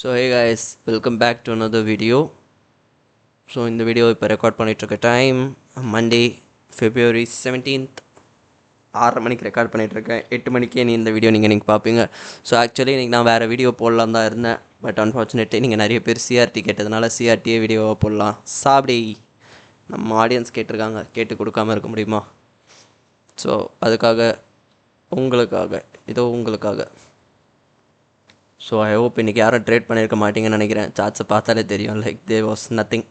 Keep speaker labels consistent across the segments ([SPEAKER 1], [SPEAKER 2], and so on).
[SPEAKER 1] So hey guys, welcome back to another video. So இந்த video இப்போ record பண்ணிகிட்ருக்க time Monday February 17th 6:30 மணிக்கு record பண்ணிகிட்ருக்கேன். 8 மணிக்கே இந்த வீடியோ நீங்கள் பார்ப்பீங்க. ஸோ ஆக்சுவலி இன்றைக்கி நான் வேறு வீடியோ போடலாம் தான் இருந்தேன். பட் அன்ஃபார்ச்சுனேட்லி நீங்கள் நிறைய பேர் சிஆர்டி கேட்டதுனால சிஆர்டியே வீடியோவாக போடலாம். சாப்பிடி நம்ம ஆடியன்ஸ் கேட்டிருக்காங்க, கேட்டு கொடுக்காமல் இருக்க முடியுமா? ஸோ அதுக்காக உங்களுக்காக ஸோ ஐ ஹோப் இன்றைக்கி யாரும் ட்ரேட் பண்ணியிருக்க மாட்டீங்கன்னு நினைக்கிறேன். சார்ட்ஸை பார்த்தாலே தெரியும், லைக் தே வாஸ் நத்திங்.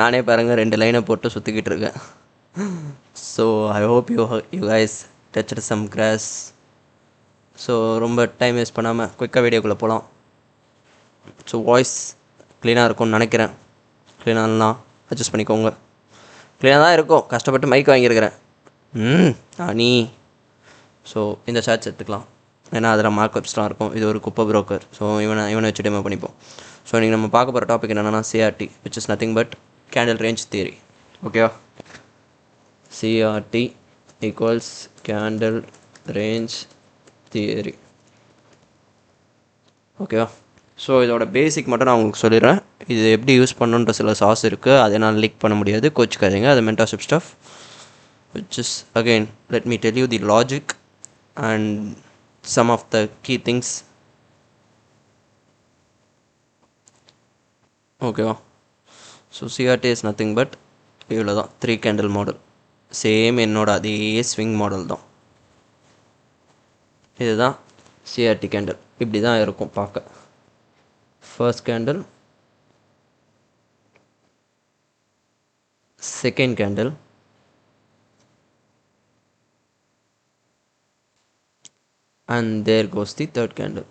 [SPEAKER 1] நானே பாருங்கள் 2 லைனை போட்டு சுற்றிக்கிட்டு இருக்கேன். So I hope you guys touched some grass. ஸோ ரொம்ப டைம் வேஸ்ட் பண்ணாமல் குயிக்காக வீடியோக்குள்ளே போகலாம். ஸோ வாய்ஸ் க்ளீனாக இருக்கும்னு நினைக்கிறேன். க்ளீனாகலாம் அட்ஜஸ்ட் பண்ணிக்கோங்க. க்ளீனாக தான் இருக்கும், கஷ்டப்பட்டு மைக் வாங்கியிருக்கிறேன். நீ ஸோ இந்த சார்ட்ஸ் எடுத்துக்கலாம், ஏன்னா அதில் மார்க்அப்ஸ்லாம் இருக்கும். இது ஒரு குப்பை ப்ரோக்கர். ஸோ இவனை வச்சு டெமோ பண்ணிப்போம். ஸோ இன்றைக்கி நம்ம பார்க்க போகிற டாபிக் என்னென்னா CRT, which is nothing but candle range theory. ஓகேவா? CRT equals candle range theory. ஓகேவா? ஸோ இதோட பேசிக் மட்டும் நான் உங்களுக்கு சொல்லிடுறேன். இது எப்படி யூஸ் பண்ணணுன்ற சில சாஸ் இருக்குது, அதை நான் லீக் பண்ண முடியாது, கோச்சிக்காதீங்க. அது mentorship stuff which is again let me tell you the logic and some of the key things. Okay, so CRT is nothing but இவ்வளோ தான், 3 கேண்டில் மாடல். சேம் என்னோட அதே ஸ்விங் மாடல் தான். இதுதான் சிஆர்டி கேண்டில். இப்படி தான் இருக்கும் பார்க்க. First candle, second candle, and there goes the third candle.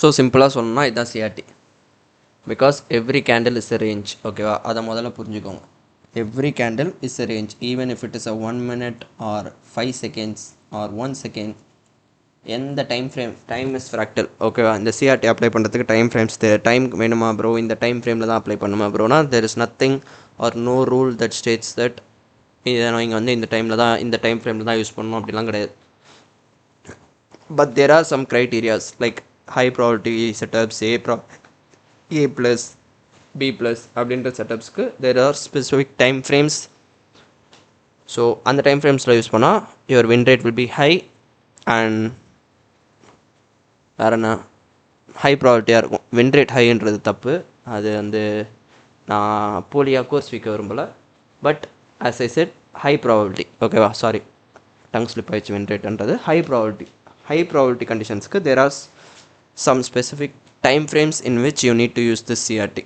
[SPEAKER 1] So சிம்பிளாக சொல்லணும்னா இதுதான் CRT. Because every candle is a range. ஓகேவா? அதை முதல்ல புரிஞ்சுக்கோங்க. Every candle is a range, even if it is a 1 minute or 5 seconds or 1 second. எந்த time is fractal. ஓகேவா? இந்த சிஆர்டி அப்ளை பண்ணுறதுக்கு டைம் வேணுமா ப்ரோ, இந்த டைம் ஃப்ரேமில் தான் அப்ளை பண்ணுமா ப்ரோனா, there is nothing R no rule that states that இதை நீங்கள் வந்து இந்த டைம் ஃப்ரேமில் தான் யூஸ் பண்ணணும் அப்படிலாம் கிடையாது. But there are some criterias like high probability setups, A plus B plus அப்படின்ற செட்டப்ஸ்க்கு there are specific time frames. So அந்த டைம் ஃப்ரேம்ஸில் யூஸ் பண்ணால் your win rate will be high and வேறு என்ன, ஹை ப்ராபபிலிட்டியாக இருக்கும். வின் ரேட் ஹைன்றது தப்பு, அது வந்து நான் போலியாக கோர்ஸ் வைக்க விரும்பலை. But as I said high probability. ஓகேவா? சாரி, டங் ஸ்லிப் ஆயிடுச்சு. வின் ரேட்ன்றது ஹை ப்ராபபிலிட்டி கண்டிஷன்ஸ்க்கு there are some specific time frames in which you need to use this CRT.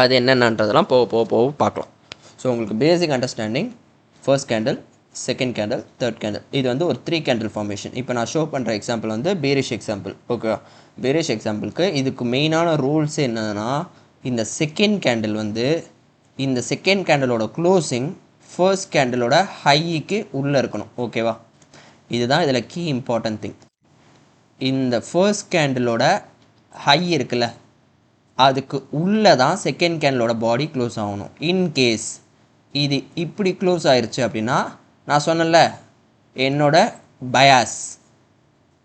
[SPEAKER 1] அது என்னென்னன்றதெல்லாம் போக பார்க்கலாம். ஸோ உங்களுக்கு basic understanding, first candle, second candle, third candle, இது வந்து ஒரு 3 கேண்டில் ஃபார்மேஷன். இப்போ நான் ஷோ பண்ணுற எக்ஸாம்பிள் வந்து பேரிஷ் எக்ஸாம்பிள். ஓகேவா? பேரிஷ் எக்ஸாம்பிளுக்கு இதுக்கு மெயினான ரூல்ஸ் என்னன்னா, இந்த செகண்ட் கேண்டில் வந்து இந்த செகண்ட் கேண்டிலோட க்ளோசிங் ஃபர்ஸ்ட் கேண்டிலோட ஹைக்கு உள்ளே இருக்கணும். ஓகேவா? இதுதான் இதில் கீ இம்பார்ட்டன்ட் திங். இந்த ஃபர்ஸ்ட் கேண்டிலோட ஹை இருக்குல்ல, அதுக்கு உள்ளே தான் செகண்ட் கேண்டிலோட பாடி க்ளோஸ் ஆகணும். இன்கேஸ் இது இப்படி க்ளோஸ் ஆயிடுச்சு அப்படின்னா, நான் சொன்னல என்னோட பயாஸ்,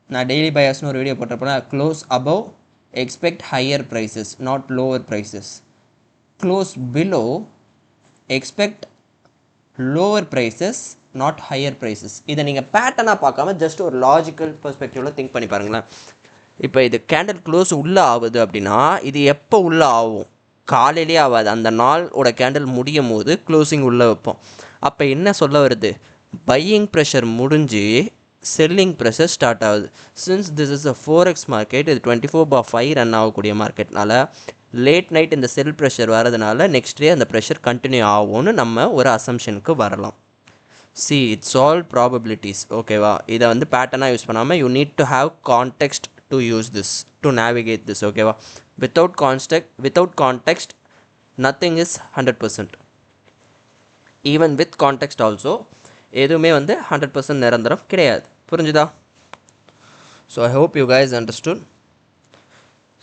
[SPEAKER 1] நான் டெய்லி பயாஸ்னு ஒரு வீடியோ போட்டிருப்பேன். Close above expect higher prices not lower prices, close below expect lower prices not higher prices. இதை நீங்கள் பேட்டர்னாக பார்க்காம ஜஸ்ட் ஒரு லாஜிக்கல் பெர்ஸ்பெக்டிவில் திங்க் பண்ணி பாருங்களேன். இப்போ இது கேண்டில் க்ளோஸ் உள்ளே ஆகுது அப்படின்னா, இது எப்போ உள்ளே ஆகும்? காலையிலே ஆகாது, அந்த நாளோட கேண்டில் முடியும் போது க்ளோசிங் உள்ளே வைப்போம். அப்போ என்ன சொல்ல வருது? பையிங் ப்ரெஷர் முடிஞ்சு செல்லிங் ப்ரெஷர் ஸ்டார்ட் ஆகுது. Since this is a 4x market, இது 24/5 ரன் ஆகக்கூடிய மார்க்கெட்னால லேட் நைட் இந்த செல் ப்ரெஷர் வரதுனால நெக்ஸ்ட் டே அந்த ப்ரெஷர் கண்டினியூ ஆகும்னு நம்ம ஒரு அசம்ஷனுக்கு வரலாம். It's all probabilities. ஓகேவா? இதை வந்து பேட்டர்னாக யூஸ் பண்ணாமல் you need to have context to use this, to navigate this. ஓகேவா? Without context nothing is 100%. Even with context also எதுவுமே வந்து 100% நிரந்தரம் கிடையாது. புரிஞ்சுதா? So I hope you guys understood.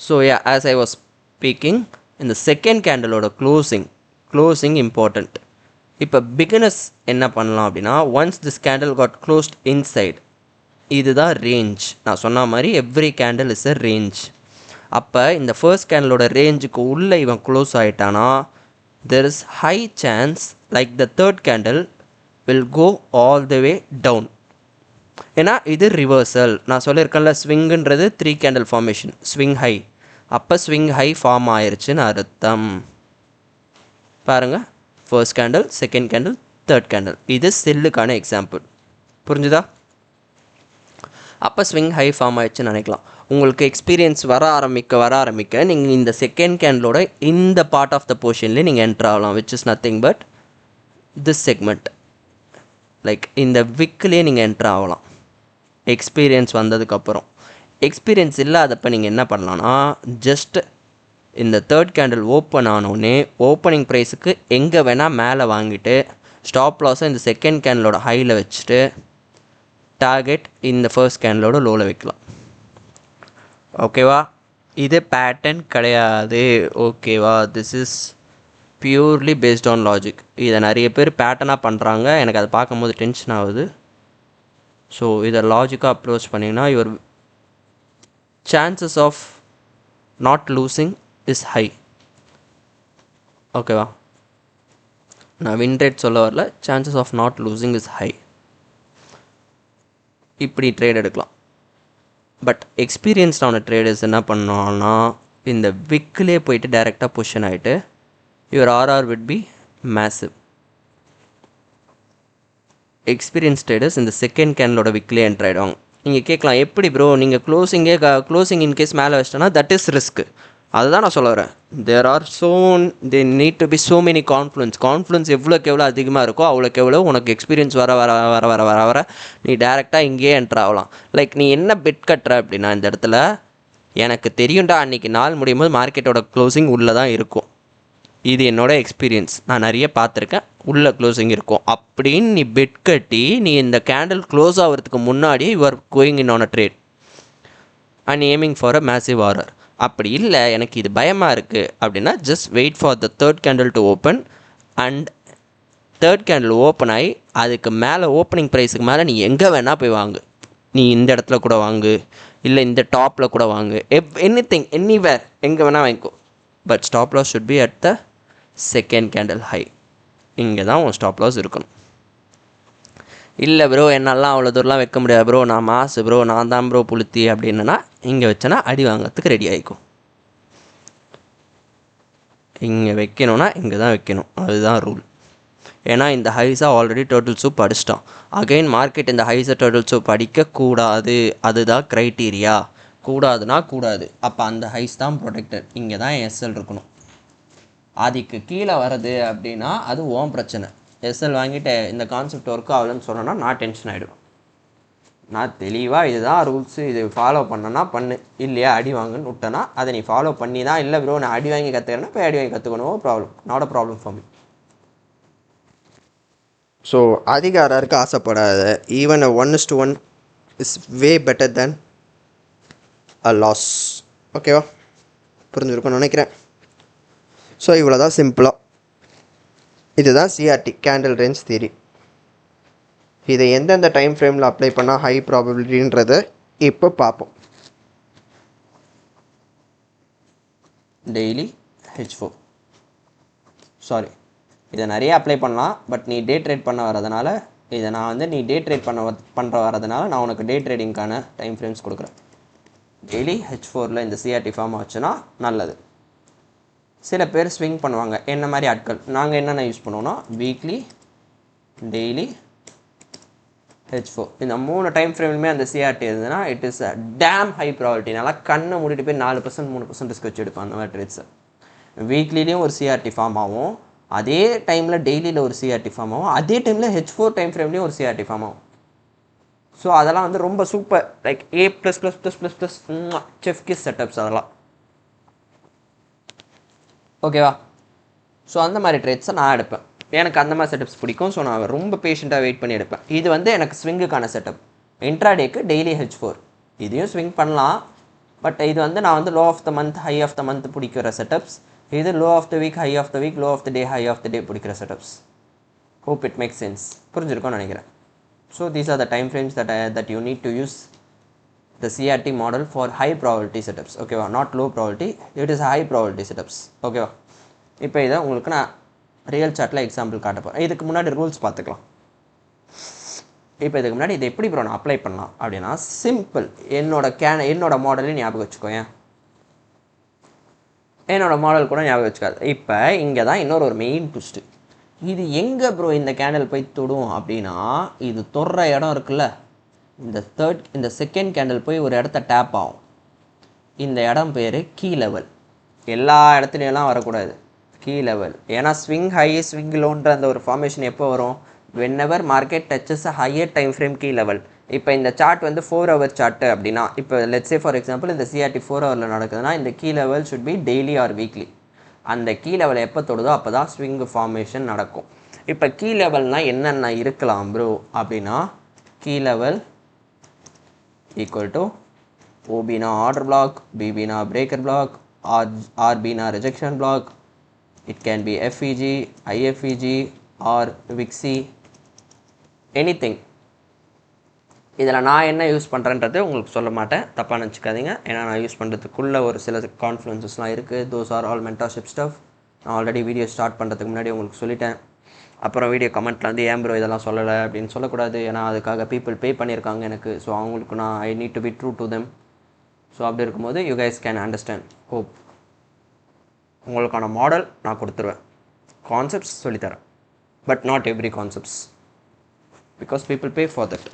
[SPEAKER 1] So as I was speaking, இந்த second கேண்டலோட closing closing important. இப்போ beginners என்ன பண்ணலாம் அப்படின்னா, once this candle got closed inside, இதுதான் ரேஞ்ச். நான் சொன்ன மாதிரி every candle is a range. அப்போ இந்த ஃபர்ஸ்ட் கேண்டிலோட ரேஞ்சுக்கு உள்ளே இவன் க்ளோஸ் ஆகிட்டானா, there is high chance like the third candle will go all the way down. ஏன்னா இது ரிவர்சல். நான் சொல்லியிருக்கேன்ல, ஸ்விங்குன்றது 3 கேண்டில் ஃபார்மேஷன், ஸ்விங் ஹை. அப்போ ஸ்விங் ஹை ஃபார்ம் ஆயிடுச்சுன்னு அர்த்தம். பாருங்கள், first candle, second candle, third candle. இது செல்லுக்கான எக்ஸாம்பிள். புரிஞ்சுதா? அப்போ ஸ்விங் ஹை ஃபார்ம் ஆயிடுச்சுன்னு நினைக்கலாம். உங்களுக்கு எக்ஸ்பீரியன்ஸ் வர ஆரம்பிக்க நீங்கள் இந்த செகண்ட் கேண்டிலோட இந்த பார்ட் ஆஃப் த போர்ஷன்லேயே நீங்கள் என்ட்ரு ஆகலாம், which is nothing but this segment. Like இந்த விக்லேயே நீங்கள் என்ட்ரு ஆகலாம் எக்ஸ்பீரியன்ஸ் வந்ததுக்கப்புறம். எக்ஸ்பீரியன்ஸ் இல்லாதப்போ நீங்கள் என்ன பண்ணலான்னா, ஜஸ்ட் இந்த தேர்ட் கேண்டில் ஓப்பன் ஆனோடனே ஓப்பனிங் ப்ரைஸுக்கு எங்கே வேணால் மேலே வாங்கிட்டு ஸ்டாப் லாஸை இந்த செகண்ட் கேண்டிலோட ஹையில் வச்சுட்டு டார்கெட் இந்த ஃபர்ஸ்ட் கேண்டிலோட லோவில் வைக்கலாம். ஓகேவா? இது பேட்டர்ன் கிடையாது. ஓகேவா? This is purely based on logic. இதை நிறைய பேர் பேட்டர்னாக பண்ணுறாங்க, எனக்கு அதை பார்க்கும்போது டென்ஷன் ஆகுது. ஸோ இதை லாஜிக்காக அப்ரோச் பண்ணிங்கன்னா your chances of not losing is high. ஓகேவா? நான் வின் ரேட் சொல்ல வரல, chances of not losing is high. இப்படி ட்ரேட் எடுக்கலாம். பட் எக்ஸ்பீரியன்ஸ்டான ட்ரேடர்ஸ் என்ன பண்ணோன்னா, இந்த விக்லேயே போயிட்டு டைரெக்டாக பொசிஷன் ஆகிட்டு your RR will be massive. Experience traders இந்த செகண்ட் கேண்டிலோட விக்லேயே என்ட்ரு ஆகிடுவாங்க. நீங்கள் கேட்கலாம், எப்படி ப்ரோ நீங்கள் க்ளோசிங் இன்கேஸ் மேலே வச்சிட்டோன்னா தட் இஸ் ரிஸ்க். அதுதான் நான் சொல்ல வரேன். They need to be so many confluence எவ்வளோக்கு எவ்வளோ அதிகமாக இருக்கோ அவ்வளோக்கு எவ்வளோ உனக்கு எக்ஸ்பீரியன்ஸ் வர வர வர வர வர வர நீ டேரெக்டாக இங்கேயே என்ட்ரு ஆகலாம். லைக் நீ என்ன பெட் கட்டுற அப்படின்னா, இந்த இடத்துல எனக்கு தெரியும்டா அன்றைக்கி நாள் முடியும் போது மார்க்கெட்டோட க்ளோசிங் உள்ளே தான் இருக்கும், இது என்னோடய எக்ஸ்பீரியன்ஸ், நான் நிறைய பார்த்துருக்கேன், உள்ளே க்ளோசிங் இருக்கும் அப்படின்னு நீ பெட் கட்டி நீ இந்த கேண்டில் க்ளோஸ் ஆகிறதுக்கு முன்னாடியே you are going in on a trade and aiming for a massive order. அப்படி இல்லை எனக்கு இது பயமாக இருக்குது அப்படின்னா, just wait for the third candle to open. And third candle open ஆகி அதுக்கு மேலே ஓப்பனிங் ப்ரைஸுக்கு மேலே நீ எங்கே வேணால் போய் வாங்கு. நீ இந்த இடத்துல கூட வாங்கு, இல்லை இந்த டாப்பில் கூட வாங்கு, எனிவேர் எங்கே வேணால் வாங்கிக்கோ. But stop loss should be at the second candle high. இங்கே தான் உன் ஸ்டாப் லாஸ் இருக்கணும். இல்லை ப்ரோ என்னெல்லாம் அவ்வளோ தூரம்லாம் வைக்க முடியாது ப்ரோ, நான் மாசு ப்ரோ, நான் தான் ப்ரோ புளுத்தி அப்படின்னா இங்கே வச்சேன்னா அடி வாங்கிறதுக்கு ரெடி ஆகிக்கும். இங்கே வைக்கணும்னா இங்கே தான் வைக்கணும், அதுதான் ரூல். ஏன்னா இந்த ஹைஸாக ஆல்ரெடி டர்ட்டில் சூப் அடிச்சிட்டான். அகைன் மார்க்கெட் இந்த ஹைஸை டர்ட்டில் சூப் அடிக்கக்கூடாது, அதுதான் க்ரைட்டீரியா. கூடாதுன்னா கூடாது, அப்போ அந்த ஹைஸ் தான் ப்ரொடெக்டட். இங்கே தான் எஸ்எல் இருக்கணும். அதுக்கு கீழே வருது அப்படின்னா அது ஓன் பிரச்சனை. எஸ்எல் வாங்கிட்டு இந்த கான்செப்ட் ஒர்க் ஆகலன்னு சொன்னோன்னா நான் டென்ஷன் ஆகிடுவேன். நான் தெளிவாக இதுதான் ரூல்ஸு, இது ஃபாலோ பண்ணனா பண்ணு, இல்லையா அடி வாங்குன்னு விட்டேன்னா அதை நீ ஃபாலோ பண்ணி தான். இல்லை ப்ரோ நான் அடி வாங்கி கற்றுக்கிறேன்னா போய் அடி வாங்கி கற்றுக்கணும், not a problem for me. So அதிகாரருக்கு ஆசைப்படாத. Even a 1:1 is way better than a loss. ஓகேவா? புரிஞ்சுருக்குன்னு நினைக்கிறேன். ஸோ இவ்வளோ தான் சிம்பிளாக. இதுதான் சிஆர்டி, கேண்டில் ரேஞ்ச் தியரி. இதை எந்தெந்த டைம் ஃப்ரேமில் அப்ளை பண்ணால் ஹை ப்ராபபிலிட்டின்றத இப்போ பார்ப்போம். டெய்லி H4 சாரி, இதை நிறைய அப்ளை பண்ணலாம். பட் நீ டே ட்ரேட் பண்ண வரதுனால இதை நான் நீ டே ட்ரேட் பண்ணுற வரதுனால நான் உனக்கு டே ட்ரேடிங்க்கான டைம் ஃப்ரேம்ஸ் கொடுக்குறேன். டெய்லி H4ல் இந்த சிஆர்டி ஃபார்ம் ஆச்சுன்னா நல்லது. சில பேர் ஸ்விங் பண்ணுவாங்க, என்ன மாதிரி ஆட்கள். நாங்கள் என்னென்ன யூஸ் பண்ணுவோன்னா வீக்லி, டெய்லி, H4 இந்த 3 டைம் ஃப்ரேம்லுமே அந்த சிஆர்டி இருந்ததுன்னா it is a damn high probability. நல்லா கண்ணை மூடிட்டு போய் 4% 3% ரிஸ்க் வச்சு எடுப்போம் அந்த மாதிரி ட்ரேட்ஸை. வீக்லிலையும் ஒரு சிஆர்டி ஃபார்ம் ஆகும், அதே டைமில் டெய்லியில் ஒரு சிஆர்டி ஃபார்ம் ஆகும், அதே டைமில் H4 டைம் ஃப்ரேம்லேயும் ஒரு சிஆர்டி ஃபார்ம் ஆகும். ஸோ அதெல்லாம் ரொம்ப super, like A+++++ chef kiss setups அதெல்லாம். ஓகேவா? ஸோ அந்த மாதிரி ட்ரேட்ஸை நான் எடுப்பேன். எனக்கு அந்த மாதிரி செட்டப்ஸ் பிடிக்கும். ஸோ நான் ரொம்ப பேஷண்ட்டாக வெயிட் பண்ணி எடுப்பேன். இது எனக்கு ஸ்விங்குக்கான செட்டப். இன்ட்ராடேக்கு டெய்லி H4 இதையும் ஸ்விங் பண்ணலாம். பட் இது நான் low of the month, high of the month பிடிக்கிற செட்டப்ஸ். இது low of the week, high of the week, low of the day, high of the day பிடிக்கிற setups. Hope it makes sense. புரிஞ்சிருக்கும்னு நினைக்கிறேன். So these are the time frames that you need to use the CRT model for high probability setups. ஓகேவா, not low probability, it is high probability setups. ஓகேவா, இப்போ இதை உங்களுக்கு நான் real சார்ட்டில் example காட்ட போகிறேன். இதுக்கு முன்னாடி ரூல்ஸ் பார்த்துக்கலாம். இப்போ இதுக்கு முன்னாடி இதை எப்படி ப்ரோ நான் அப்ளை பண்ணலாம் அப்படின்னா, சிம்பிள். என்னோட மாடலையும் ஞாபகம் வச்சுக்கோங்க, என்னோட மாடல் கூட ஞாபகம் வச்சுக்காது. இப்போ இங்கே தான் இன்னொரு மெயின் ட்விஸ்ட்டு. இது எங்கே ப்ரோ இந்த கேண்டில் போய் தொடும் அப்படின்னா, இது தொடுற இடம் இருக்குல்ல, இந்த செகண்ட் கேண்டில் போய் ஒரு இடத்த டேப் ஆகும். இந்த இடம் பேர் கீ லெவல். எல்லா இடத்துலையெல்லாம் வரக்கூடாது, கீ லெவல். ஏன்னா ஸ்விங் ஹை ஸ்விங் லோன்ற அந்த ஒரு ஃபார்மேஷன் எப்போ வரும், whenever market touches a higher time frame key level. இப்போ இந்த சார்ட் வந்து 4 hour சார்ட்டு அப்படின்னா, இப்போ லெட்ஸ் சே ஃபார் எக்ஸாம்பிள் இந்த சிஆர்டி 4 ஹவரில் நடக்குதுன்னா, இந்த key level should be daily or weekly. அந்த கீ லெவல் எப்போ தொடுதோ அப்போ தான் ஸ்விங் ஃபார்மேஷன் நடக்கும். இப்போ கீ லெவல்னால் என்னென்ன இருக்கலாம் ப்ரோ அப்படின்னா, கீ லெவல் ஈக்குவல் டு ஓபினா ஆர்டர் பிளாக், பிபினா பிரேக்கர் பிளாக், ஆர்பினா rejection block. It can be FVG, IFVG or விக்ஸி, எனிதிங். இதில் நான் என்ன யூஸ் பண்ணுறேன்றது உங்களுக்கு சொல்ல மாட்டேன், தப்பாக நினச்சிக்காதீங்க. ஏன்னா நான் யூஸ் பண்ணுறதுக்குள்ளே ஒரு சில கான்ஃபிடன்சஸ்லாம் இருக்குது. Those are all mentorship stuff. நான் ஆல்ரெடி வீடியோ ஸ்டார்ட் பண்ணுறதுக்கு முன்னாடி உங்களுக்கு சொல்லிட்டேன். அப்புறம் வீடியோ கமெண்ட்டில் வந்து ஏன் ப்ரோ இதெல்லாம் சொல்லலை அப்படின்னு சொல்லக்கூடாது. ஏன்னா அதுக்காக பீப்புள் பே பண்ணியிருக்காங்க எனக்கு. ஸோ அவங்களுக்கு நான் I need to be true to them. So அப்படி இருக்கும்போது you guys can understand. Hope உங்களுக்கான மாடல் நான் கொடுத்துருவேன், கான்செப்ட்ஸ் சொல்லித்தரேன், but not every concepts, because people pay for that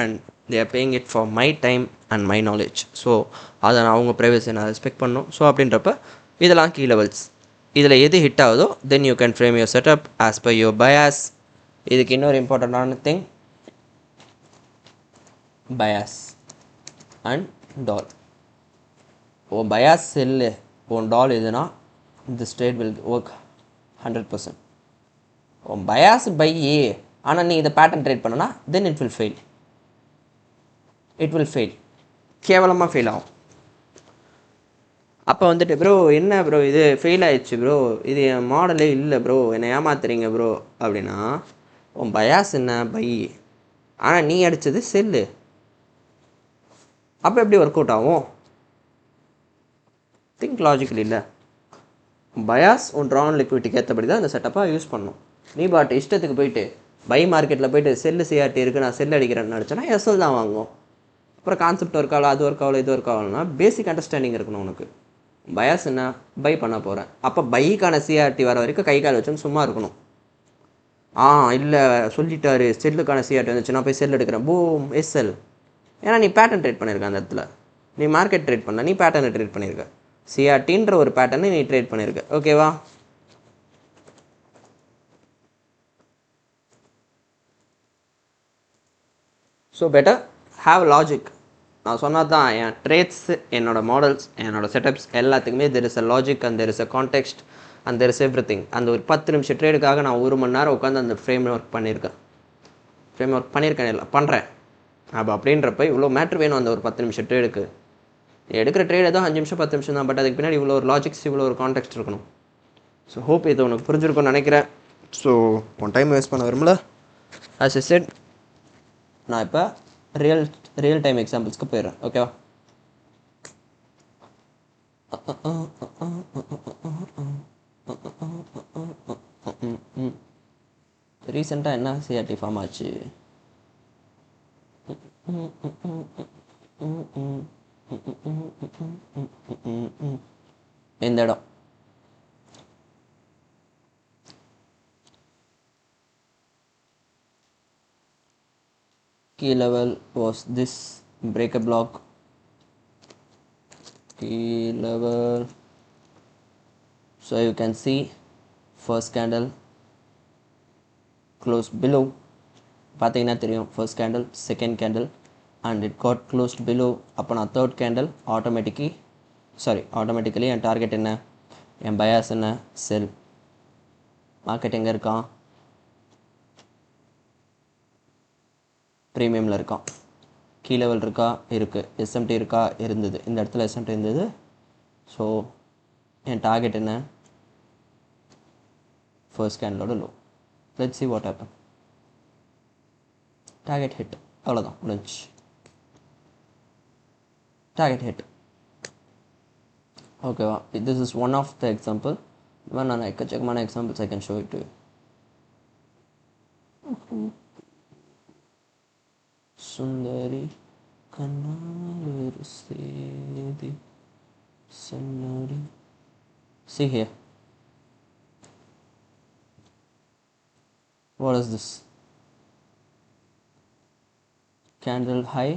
[SPEAKER 1] and they are paying it for my time and my knowledge. So அதை நான் அவங்க ப்ரைவசியை நான் ரெஸ்பெக்ட் பண்ணணும். ஸோ அப்படின்றப்ப இதெல்லாம் கீ லெவல்ஸ். இதில் எது ஹிட் ஆகுதோ then you can frame your setup as per your bias. இதுக்கு இன்னொரு இம்பார்ட்டண்ட்டான திங், பயாஸ் அண்ட் டால். உன் பயாஸ் செல்லு, உன் டால் எதுனா திஸ் ட்ரேட் வில் ஒர்க் 100%. உன் பயாஸ் பை ஏ, ஆனால் நீ இதை பேட்டர்ன் ட்ரேட் பண்ணனா then it will fail. It will fail, கேவலமாக ஃபெயில் ஆகும். அப்போ வந்துட்டு ப்ரோ என்ன ப்ரோ இது ஃபெயில் ஆயிடுச்சு ப்ரோ, இது என் மாடலே இல்லை ப்ரோ, என்னை ஏமாத்துறீங்க ப்ரோ அப்படின்னா, உன் பயாஸ் என்ன பை, ஆனால் நீ அடித்தது செல்லு. அப்போ எப்படி ஒர்க் அவுட் ஆகும்? திங்க் லாஜிக்கல் இல்லை. பயாஸ் உன் ட்ரான் லிக்விடிட்டிக்கு ஏற்றபடி தான் அந்த செட்டப்பாக யூஸ் பண்ணணும். நீ பாட்டு இஷ்டத்துக்கு போயிட்டு பை மார்க்கெட்டில் போய்ட்டு செல்லு சிஆர்டி இருக்குது நான் செல் அடிக்கிறேன்னு நினச்சேன்னா எஸ்எல் தான் வாங்குவோம். அப்புறம் கான்செப்ட் ஒர்க் ஆகல, அது ஒர்க் ஆகல, இது ஒர்க் ஆகலன்னா பேசிக் அண்டர்ஸ்டாண்டிங் இருக்கணும் உனக்கு. பயாஸ் என்ன, பை பண்ண போகிறேன், அப்போ பைக்கான சிஆர்டி வர வரைக்கும் கை கால் வச்சுன்னு சும்மா இருக்கணும். இல்லை சொல்லிட்டாரு செல்லுக்கான சிஆர்டி வந்துச்சு, நான் போய் செல் எடுக்கிறேன், பூம் எஸ்எல். ஏன்னா நீ பேட்டர்ன் ட்ரேட் பண்ணியிருக்க, அந்த இடத்துல நீ மார்க்கெட் ட்ரேட் பண்ணல, நீ பேட்டர்னை ட்ரேட் பண்ணியிருக்க. சிஆர்டின்ற ஒரு பேட்டர்னை நீ ட்ரேட் பண்ணியிருக்க. ஓகேவா? So better have logic. நான் சொன்னால் தான் என் ட்ரேட்ஸ், என்னோடய மாடல்ஸ், என்னோடய செட்டப்ஸ் எல்லாத்துக்குமே there is a logic and there is a context and there is every thing. அந்த ஒரு 10 நிமிஷம் ட்ரேடுக்காக நான் 1 மணி நேரம் உட்காந்து அந்த ஃப்ரேம் ஒர்க் பண்ணியிருக்கேன். இல்லை பண்ணுறேன். அப்போ அப்படின்றப்ப இவ்வளோ மேட்ரு வேணும் அந்த ஒரு 10 நிமிஷம் ட்ரேடுக்கு. எடுக்கிற ட்ரேட் ஏதோ 5 நிமிஷம் 10 நிமிஷம் தான், பட் அதுக்கு பின்னாடி இவ்வளோ ஒரு லாஜிக்ஸ், இவ்வளோ ஒரு கான்டெக்ஸ்ட் இருக்கணும். ஸோ ஹோப் இது உனக்கு புரிஞ்சிருக்கும்னு நினைக்கிறேன். ஸோ உன் டைம் வேஸ்ட் பண்ண விரும்பல. ஆஸ் ஐ செட், நான் இப்போ ரியல் டைம் எக்ஸாம்பிள்ஸ்க்கு போயிடுறேன். ஓகேவா? ரீசெண்டாக என்ன சிஆர்டி ஃபார்ம் ஆச்சு? இந்த இடம் key level was this breaker block, key level. So you can see first candle closed below. பார்த்தீங்கன்னா தெரியும் first candle, second candle and it got closed below. அப்போ நான் third candle automatically என் டார்கெட் என்ன, என் bias என்ன, செல். Market எங்கே இருக்கான்? ப்ரீமியமில் இருக்கான். Key level இருக்கா? இருக்குது. எஸ்எம்டி இருக்கா? இருந்தது. இந்த இடத்துல எஸ்எம்டி இருந்தது. ஸோ என் டார்கெட் என்ன? ஃபர்ஸ்ட் கேண்டலோட low. Let's see what happen. Target hit, அவ்வளோதான் முடிஞ்சு. Target hit. ஓகேவா? this is one of the example. இவன் நான் எக்கச்சக்கமான examples I can show it to you. சுந்தரி கண்ணால் ஒரு சேதி சொல்லடி. See here. What is this? Candle high,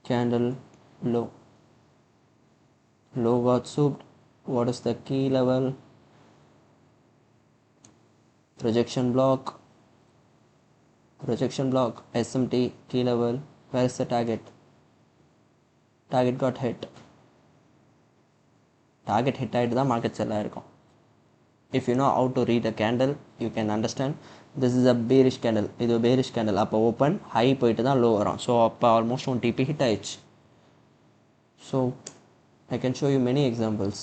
[SPEAKER 1] candle low. Low got souped. What is the key level? Rejection block. Rejection block. SMT key level. Where is the target? Target got hit. Target hit ஆகிட்டு தான் market செல் ஆகிருக்கும். If you know how to read a candle, you can understand. This is a bearish candle. இது bearish candle. அப்போ open high போயிட்டு தான் low வரும். So அப்போ almost one TB hit ஆயிடுச்சு. So I can show you many examples.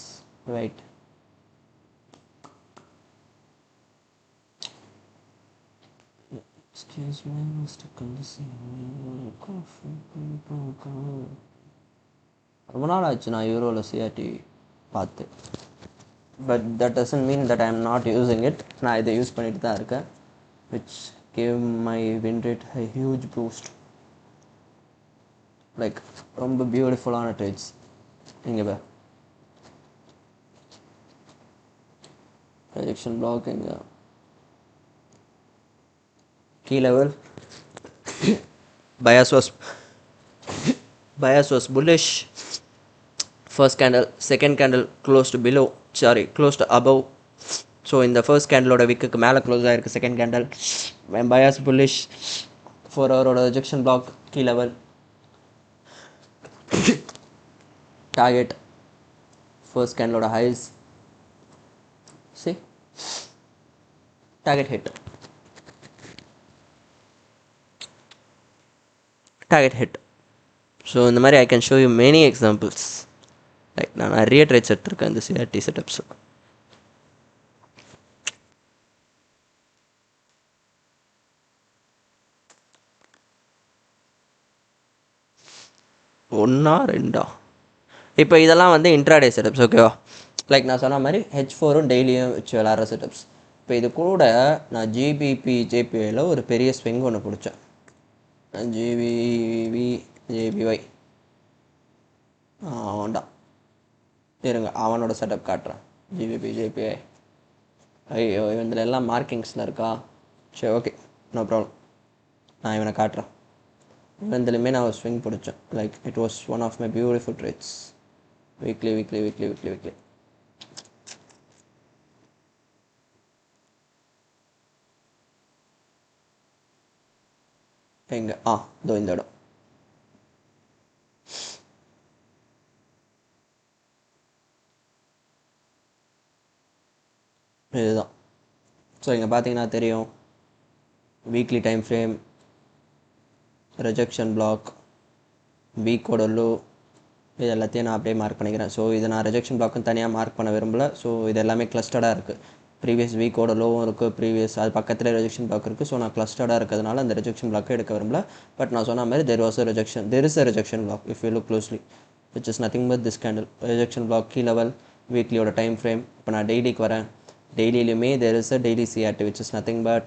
[SPEAKER 1] Right. Excuse me, Mr. ரொம்ப நாள் ஆச்சு நான் யூரோவில் சிஆர்டி பார்த்து. But that doesn't mean that I am not using it. நான் இதை யூஸ் பண்ணிட்டு தான் இருக்கேன். Which cave my win rate a huge boost. Like ரொம்ப பியூட்டிஃபுல்லான ட்ரேட்ஸ். இங்கே பே rejection block இங்கே key level. bias was bullish. First candle, second candle closed above. So in the first candle oda wick மேலே close ஆயிருக்கு. Second candle bias bullish. 4 hour rejection block, key level, target first candle oda highs. See, target hit. So இந்த மாதிரி I can show you many examples. Like நான் நிறைய trades எடுத்திருக்கேன் இந்த CRT setups. ஒன்றா ரெண்டா? இப்போ இதெல்லாம் வந்து இன்ட்ராடே செட்டப்ஸ். ஓகேவா? லைக் நான் சொன்ன மாதிரி H4 டெய்லியும் வச்சு விளாட்ற செட்டப்ஸ். இப்போ இது கூட நான் ஜிபிபி ஜேபிஐயில் ஒரு பெரிய ஸ்விங் ஒன்று பிடிச்சேன். ஜிபிவி ஜேபிஒய் வேண்டாம் இருங்க, அவனோட செட்டப் காட்டுறேன். GBP JBI. ஐயோ, இவந்தில் எல்லாம் மார்க்கிங்ஸில் இருக்கா? சரி, ஓகே, நோ ப்ராப்ளம். நான் இவனை காட்டுறேன். இவந்திலுமே நான் ஒரு ஸ்விங் பிடிச்சேன். Like it was one of my beautiful trades. Weekly எங்கே? இதோ இந்த இடம். இதுதான். ஸோ இங்கே பார்த்தீங்கன்னா தெரியும், weekly time frame, rejection block, வீக்கோட லோ, இது எல்லாத்தையும் நான் அப்படியே மார்க் பண்ணிக்கிறேன். ஸோ இதை நான் ரெஜெக்ஷன் பிளாக்குன்னு தனியாக மார்க் பண்ண விரும்பல. ஸோ இது எல்லாமே கிளஸ்டர்டாக இருக்குது. ப்ரீவியஸ் வீக்கோட லோவும் இருக்குது, ப்ரீவியஸ் அது பக்கத்தில் ரெஜெக்ஷன் பிளாக் இருக்குது. ஸோ நான் கிளஸ்டர்டாக இருக்கிறதுனால அந்த ரெஜெக்ஷன் பிளாக்கை எடுக்க விரும்பல. பட் நான் சொன்ன மாதிரி there is a rejection block if you look closely, which is nothing but this candle. rejection block, key level, வீக்லியோட டைம் ஃப்ரேம். இப்போ நான் டெய்லிக்கு வரேன். டெய்லியிலுமே there is a daily CRT which is nothing but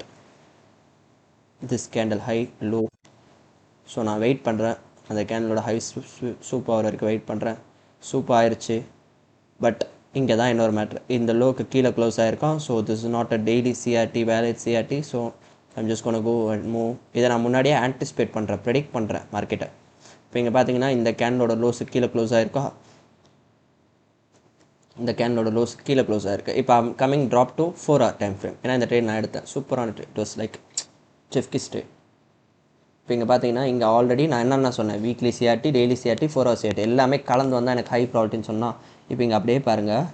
[SPEAKER 1] this candle high low. So நான் wait பண்ணுறேன். அந்த கேண்டலோட high soup ஆகிற வரைக்கும் வெயிட் பண்ணுறேன். சூப் ஆயிடுச்சு. பட் இங்கே தான் இன்னொரு மேட்ரு, இந்த லோக்கு கீழே க்ளோஸ் ஆகிருக்கான். So this is not a daily CRT, valid CRT. So I'm just gonna go and move. இதை நான் முன்னாடியே ஆன்டிசிபேட் பண்ணுறேன், ப்ரெடிக்ட் பண்ணுறேன் மார்க்கெட்டை. இப்போ இங்கே பார்த்தீங்கன்னா இந்த கேண்டலோட லோஸு கீழே க்ளோஸ் ஆகிருக்கா. இந்த கேண்டலோட லோஸ் கீழே க்ளோஸ் ஆகிருக்கு. இப்போ coming drop to 4 hour time frame. ஏன்னா இந்த ட்ரேட் நான் எடுத்தேன், சூப்பரான ட்ரேட். இட் வாஸ் லைக் செஃப்கிஸ் ட்ரேட். இப்போ இங்கே பார்த்தீங்கன்னா இங்கே ஆல்ரெடி நான் என்னென்ன சொன்னேன், weekly CRT, daily CRT, 4 hour CRT எல்லாமே கலந்து வந்தால் எனக்கு ஹை ப்ராஃபிட்னு சொன்னால், இப்போ இங்கே அப்படியே பாருங்கள்,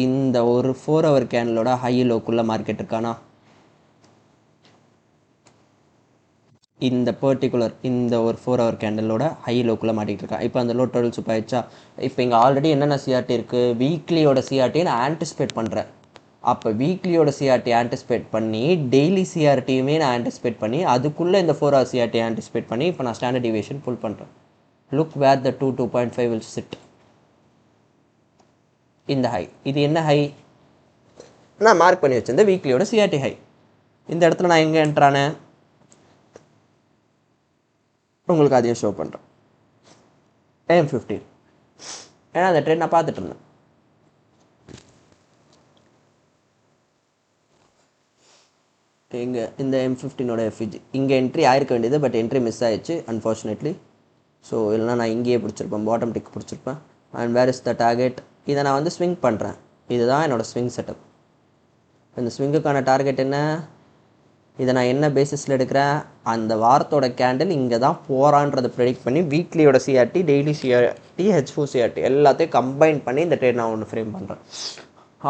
[SPEAKER 1] இந்த ஒரு 4 hour கேண்டலோட ஹை லோக்குள்ளே மார்க்கெட் இருக்கானா? இந்த பர்டிகுலர் இந்த ஒரு 4 ஹவர் கேண்டலோட ஹை லோக்குள்ளே மாட்டிகிட்டு இருக்கா. இப்போ அந்த லோ டோட்டல் சூப்பர் ஆயிடுச்சா. இப்போ இங்கே ஆல்ரெடி என்னென்ன சிஆர்டி இருக்குது, வீக்லியோட சிஆர்டியை நான் ஆன்டிசிபேட் பண்ணுறேன். அப்போ வீக்லியோட சிஆர்டி ஆன்டிசிபேட் பண்ணி டெய்லி சிஆர்டியுமே நான் ஆன்டிசிபேட் பண்ணி அதுக்குள்ளே இந்த 4 ஹவர் சிஆர்டி ஆன்டிசிபேட் பண்ணி இப்போ நான் ஸ்டாண்டர்ட் டிவியேஷன் புல் பண்ணுறேன். Look where the 2.5 will sit. இந்த ஹை இது என்ன ஹை நான் மார்க் பண்ணி வச்சிருந்தேன், வீக்லியோட சிஆர்டி ஹை. இந்த இடத்துல நான் எங்கே என்ட்ரானேன் உங்களுக்கு அதையும் ஷோ பண்ணுறேன். M15 ஏன்னா அந்த ட்ரெண்ட் நான் பார்த்துட்டு இருந்தேன். இங்கே இந்த M15ஓட எஃப்இஜி இங்கே என்ட்ரி ஆயிருக்க வேண்டியது, பட் என்ட்ரி மிஸ் ஆயிடுச்சு அன்ஃபார்ச்சுனேட்லி. ஸோ இல்லைனா நான் இங்கேயே பிடிச்சிருப்பேன், பாட்டம் டிக் பிடிச்சிருப்பேன். And where is the target, இதை நான் வந்து ஸ்விங் பண்ணுறேன். இதுதான் என்னோடய ஸ்விங் செட்டப். இந்த ஸ்விங்குக்கான டார்கெட் என்ன, இதை நான் என்ன பேசிஸில் எடுக்கிறேன், அந்த வாரத்தோட கேண்டில் இங்கே தான் போகிறான்றதை ப்ரெடிக்ட் பண்ணி வீக்லியோட CRT, daily CRT, H4 CRT எல்லாத்தையும் கம்பைன் பண்ணி இந்த ட்ரேட் நான் ஒன்று ஃப்ரேம் பண்ணுறேன்.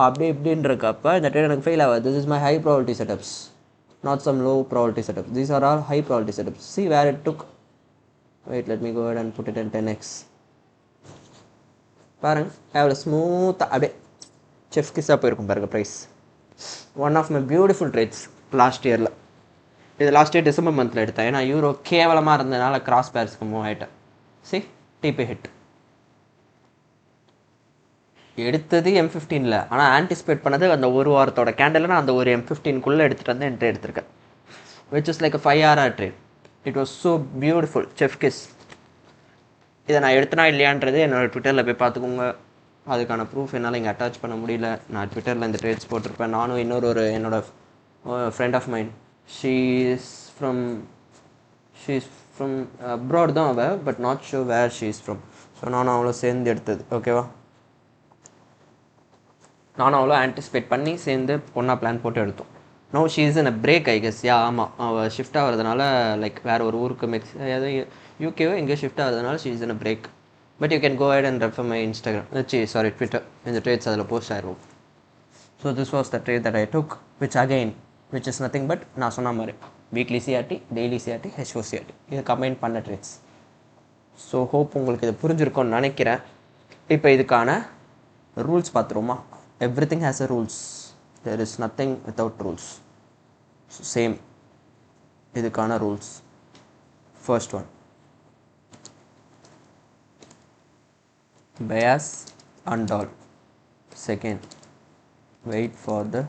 [SPEAKER 1] அப்படி இப்படின்றக்கப்ப இந்த ட்ரேட் எனக்கு ஃபெயில் ஆகாது. This is my high probability setups, not some low probability setups. These are all high probability setups. See where it took. Wait, let me go ahead and put it in 10x. பாருங்க எவ்வளோ ஸ்மூத்தாக அப்படியே chef கிஸ்ஸாக போயிருக்கும் பாருங்க price. One of my beautiful trades last இயரில். இது last year December மந்தில் எடுத்தேன். ஏன்னா யூரோ கேவலமாக இருந்ததுனால கிராஸ் பேர்ஸ்க்கு மூவ் ஆகிட்டேன். சி டிபி ஹிட் எடுத்தது M15, ஆனால் ஆன்டிசிபேட் பண்ணது அந்த ஒரு வாரத்தோட கேண்டில் நான் அந்த ஒரு M15க்குள்ளே எடுத்துகிட்டு வந்து என்ட்ரி எடுத்திருக்கேன். Which is like a 5 hour trade. It was so beautiful. Chef kiss. இதை நான் எடுத்தனா இல்லையான்றது என்னோடய ட்விட்டரில் போய் பார்த்துக்கோங்க. அதுக்கான ப்ரூஃப் என்னால் இங்கே அட்டாச் பண்ண முடியல. நான் ட்விட்டரில் இந்த ட்ரேட்ஸ் போட்டிருப்பேன். நானும் இன்னொரு என்னோட friend of mind, she is from abroad தான் அவள், but not sure where she is from. So நானும் அவ்வளோ சேர்ந்து எடுத்தது. ஓகேவா, நானும் அவ்வளோ ஆன்டிசிபேட் பண்ணி சேர்ந்து ஒன்றா பிளான் போட்டு எடுத்தோம். No she is in a break I guess. ஆமாம், அவள் ஷிஃப்ட் ஆகிறதுனால லைக் வேறு ஒரு ஊருக்கு அதாவது யூகேவோ எங்கேயோ ஷிஃப்ட் ஆகிறதுனால she is in a break. But you can go ahead and refer my Instagram, Twitter. இந்த ட்ரேட்ஸ் அதில் போஸ்ட் ஆயிரும். So this was the trade that I took, which is nothing but நான் சொன்ன மாதிரி weekly CRT, daily CRT, H4 CRT இதை combine பண்ண trades. So hope உங்களுக்கு இது புரிஞ்சிருக்கும்னு நினைக்கிறேன். இப்போ இதுக்கான ரூல்ஸ் பார்த்துருவோமா. Everything has a rules, there is nothing without rules. Same இதுக்கான rules. First one, bias and all. Second, wait for the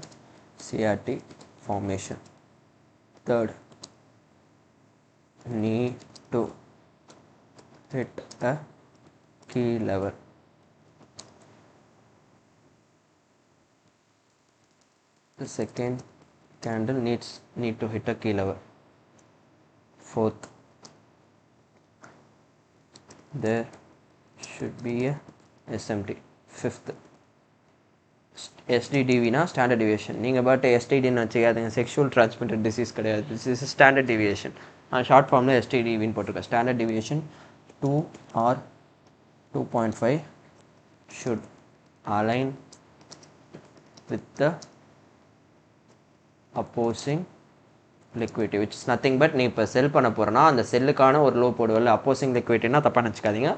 [SPEAKER 1] CRT formation. Third, need to hit a key level. The second candle need to hit a key level. Fourth, there should be a SMT. Fifth, SDDV னா standard deviation. நீங்கள் பாட்டு STDன்னு வச்சுக்காதுங்க, sexual transmitted disease கிடையாது. This is standard deviation. நான் short ஃபார்மில் STDVன்னு போட்டிருக்கேன். Standard deviation 2 or 2.5 should align with the opposing liquidity, which is nothing but நீ இப்போ செல் பண்ண போகிறேன்னா அந்த செல்லுக்கான ஒரு லோ போடுவதில்ல. அப்போசிங் லிக்விடிட்டினா தப்பாக நினச்சிக்காதீங்க.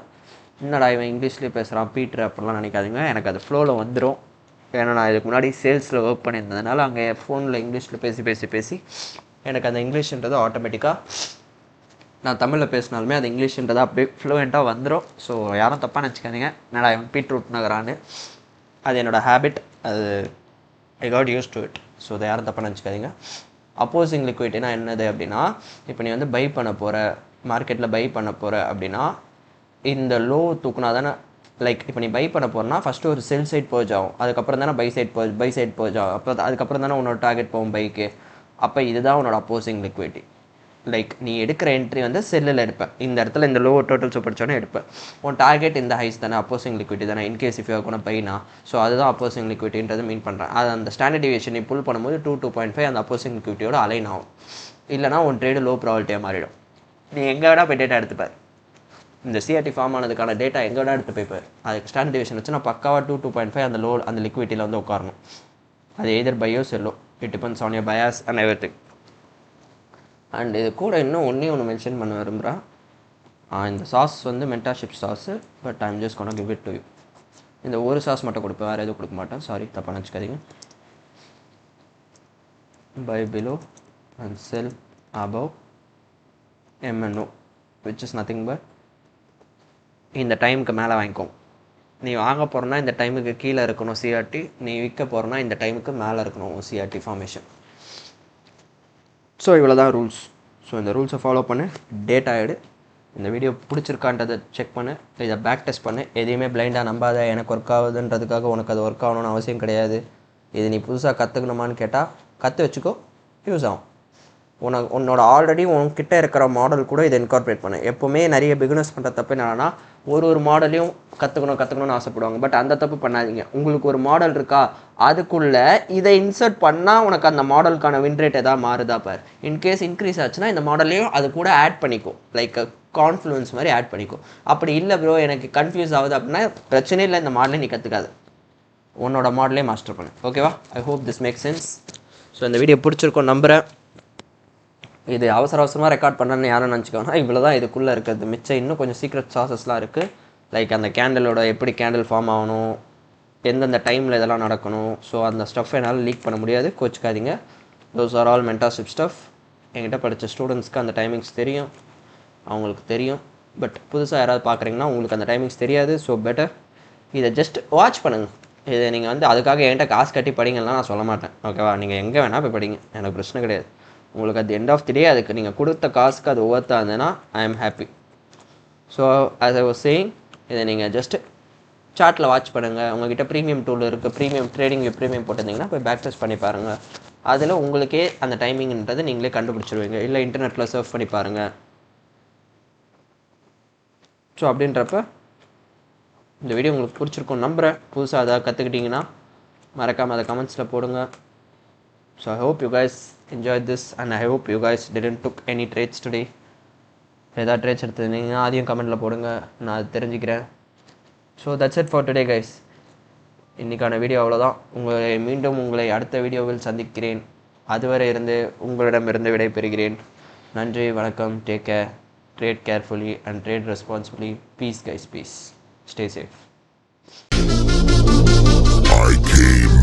[SPEAKER 1] என்னடா இவன் இங்கிலீஷ்லேயே பேசுகிறான் பீட்ரு அப்படிலாம் நினைக்காதீங்க. எனக்கு அது ஃப்ளோவில் வந்துடும். ஏன்னா நான் இதுக்கு முன்னாடி சேல்ஸில் ஒர்க் பண்ணியிருந்ததுனால அங்கே ஃபோனில் இங்கிலீஷில் பேசி எனக்கு அந்த இங்கிலீஷ்ன்றது ஆட்டோமேட்டிக்காக நான் தமிழில் பேசினாலுமே அது இங்கிலீஷ்ன்றது அப்படியே ஃப்ளூயண்ட்டாக வந்துடும். ஸோ யாரும் தப்பாக நினச்சிக்காதீங்க, என்னடா இவன் பீட்ரூட் நகரான்னு. அது என்னோடய ஹேபிட், அது I got use to it. So அதை யாரும் தப்பாக நினச்சிக்காதீங்க. அப்போசிங் லிக்விடிட்டினா என்னது அப்படின்னா, இப்போ நீ வந்து பை பண்ண போகிற, மார்க்கெட்டில் பை பண்ண போகிற அப்படின்னா இந்த லோ தூக்குனா தானே, லைக் இப்போ நீ பை பண்ண போகிறனா ஃபஸ்ட்டு ஒரு செல் சைட் பர்ஜ் ஆகும், அதுக்கப்புறம் தானே பை சைட் பர்ஜ் ஆகும். அப்போ அதுக்கப்புறம் தானே உன்னோட டார்கெட் போகும் பைக்கு. அப்போ இதுதான் உன்னோட அப்போசிங் லிக்விடிட்டி. லைக் நீ எடுக்கிற என்ட்ரி வந்து செல்லில் எடுப்பேன், இந்த இடத்துல இந்த லோ டோட்டல்ஸ் படித்தோன்னே எடுப்பேன். உன் டார்கெட் இந்த ஹைஸ் தானே, அப்போசிங் லிக்விடிட்டி தானே, இன்கேஸ் இஃப் யூ கூட பைனா. ஸோ அதுதான் அப்போசிங் லிக்விடிட்டின்றது மீன் பண்ணுறேன். அது அந்த ஸ்டாண்டர்ட் டிவியேஷன் நீ புல் பண்ணும்போது 2.5 அந்த அப்போசிங் லிக்விடிட்டியோட அலைன் ஆகும். இல்லைனா உன் ட்ரேடு லோ ப்ராபபிலிட்டியாக மாறிடும். நீ எங்கே வேணால் போய் டேட்டா எடுத்துப்பார், இந்த சிஆர்டி ஃபார்ம் ஆனதுக்கான டேட்டா எங்கே வேணால் எடுத்து போய்ப்பார். அதுக்கு ஸ்டாண்டர்ட் டிவியேஷன் வச்சு நான் பக்காவாக 2.5 அந்த லோ அந்த லிக்விடிட்டியில் வந்து உட்காரணும். அது எதர் பையோ செல்லோ, it depends on your bias and everything. And இது கூட இன்னும் ஒன்று மென்ஷன் பண்ண விரும்புகிறேன். இந்த சாஸ் வந்து mentorship sauce, but I'm just gonna give it to you. இந்த ஒரு சாஸ் மட்டும் கொடுப்பேன், வேறு எதுவும் கொடுக்க மாட்டேன். சாரி, தப்பாக நினச்சிக்காதீங்க. Buy below and sell above MNO, which is nothing but இந்த டைமுக்கு மேலே வாங்கிக்கோங்க. நீ வாங்க போகிறனா இந்த டைமுக்கு கீழே இருக்கணும் சிஆர்டி, நீ விற்க போகிறனா இந்த டைமுக்கு மேலே இருக்கணும் சிஆர்டி ஃபார்மேஷன். ஸோ இவ்வளோ தான் ரூல்ஸ். ஸோ இந்த ரூல்ஸை ஃபாலோ பண்ணு, டேட் ஆகிடு. இந்த வீடியோ பிடிச்சிருக்கான்றதை செக் பண்ணு, இதை பேக் டெஸ்ட் பண்ணு. எதையுமே பிளைண்டாக நம்பாத. எனக்கு ஒர்க் ஆகுதுன்றதுக்காக உனக்கு அது ஒர்க் ஆகணும்னு அவசியம் கிடையாது. இது நீ புதுசாக கற்றுக்கணுமான்னு கேட்டால் கற்று வச்சுக்கோ, யூஸ் ஆகும். உன்னோட ஆல்ரெடி உன்கிட்ட இருக்கிற மாடல் கூட இதை இன்கார்பரேட் பண்ணு. எப்போவுமே நிறைய பிகினர்ஸ் பண்ணுற தப்பு என்னன்னா, ஒரு மாடலையும் கற்றுக்கணும்னு ஆசைப்படுவாங்க. பட் அந்த தப்பு பண்ணாதீங்க. உங்களுக்கு ஒரு மாடல் இருக்கா, அதுக்குள்ளே இதை இன்சர்ட் பண்ணால் உனக்கு அந்த மாடலுக்கான வின் ரேட் எதாவது மாறுதா பார். இன்கேஸ் இன்க்ரீஸ் ஆச்சுன்னா இந்த மாடலையும் அது கூட ஆட் பண்ணிக்கும், லைக் கான்ஃப்ளூன்ஸ் மாதிரி ஆட் பண்ணிக்கும். அப்படி இல்லை ப்ரோ எனக்கு கன்ஃபியூஸ் ஆகுது அப்படின்னா பிரச்சனை இல்லை, இந்த மாடலே நீ கற்றுக்காது, உன்னோட மாடலே மாஸ்டர் பண்ணு. ஓகேவா? I hope this make sense. So இந்த வீடியோ பிடிச்சிருக்கோம் நம்புகிறேன். இது அவசரமாக ரெக்கார்ட் பண்ணுறேன்னு யாரும் நினச்சிக்கோன்னா இவ்வளோ தான் இதுக்குள்ளே இருக்கிறது. மிச்சம் இன்னும் கொஞ்சம் சீக்ரெட் சாசஸ்லாம் இருக்குது. லைக் அந்த கேண்டலோட எப்படி கேண்டில் ஃபார்ம் ஆகணும், எந்தெந்த டைமில் இதெல்லாம் நடக்கணும். ஸோ அந்த ஸ்டஃப் என்னால் லீக் பண்ண முடியாது, கோச்சிக்காதீங்க. Those are all mentorship stuff. என்கிட்ட படித்த ஸ்டூடெண்ட்ஸ்க்கு அந்த டைமிங்ஸ் தெரியும், அவங்களுக்கு தெரியும். பட் புதுசாக யாராவது பார்க்குறீங்கன்னா உங்களுக்கு அந்த டைமிங்ஸ் தெரியாது. ஸோ பெட்டர் இதை ஜஸ்ட் வாட்ச் பண்ணுங்கள். இதை நீங்கள் வந்து அதுக்காக என்கிட்ட காசு கட்டி படிங்கலாம் நான் சொல்ல மாட்டேன். ஓகேவா? நீங்கள் எங்கே வேணால் போய் படிங்க, எனக்கு பிரச்சனை கிடையாது. உங்களுக்கு அது எண்ட் ஆஃப் தி டே அதுக்கு நீங்கள் கொடுத்த காசுக்கு அது ஒர்த்தாக இருந்ததுன்னா I am happy. So as I was saying, இதை நீங்கள் ஜஸ்ட்டு சார்ட்டில் வாட்ச் பண்ணுங்கள். உங்கள்கிட்ட ப்ரீமியம் டூல் இருக்குது, ப்ரீமியம் ட்ரேடிங் ப்ரீமியம் போட்டிருந்தீங்கன்னா போய் பேக் டெஸ்ட் பண்ணி பாருங்கள். அதில் உங்களுக்கே அந்த டைமிங்ன்றது நீங்களே கண்டுபிடிச்சிருவீங்க. இல்லை இன்டர்நெட்டில் சர்ச் பண்ணி பாருங்கள். ஸோ அப்படின்றப்ப இந்த வீடியோ உங்களுக்கு பிடிச்சிருக்கும் நம்புகிறேன். புதுசாக அதை கற்றுக்கிட்டிங்கன்னா மறக்காமல் அதை கமெண்ட்ஸில் போடுங்க. So I hope you guys enjoyed this and I hope you guys didn't took any trades today. ஏதாவது ட்ரேட்ஸ் எடுத்துருந்தீங்கன்னா அதையும் கமெண்ட்டில் போடுங்க, நான் அது தெரிஞ்சுக்கிறேன். So that's it for today guys. இன்றைக்கான வீடியோ அவ்வளோதான். மீண்டும் உங்களை அடுத்த வீடியோவில் சந்திக்கிறேன். அதுவரை இருந்து உங்களிடமிருந்து விடைபெறுகிறேன். நன்றி, வணக்கம். Take care, trade carefully and trade responsibly. Peace guys, peace. Stay safe. I came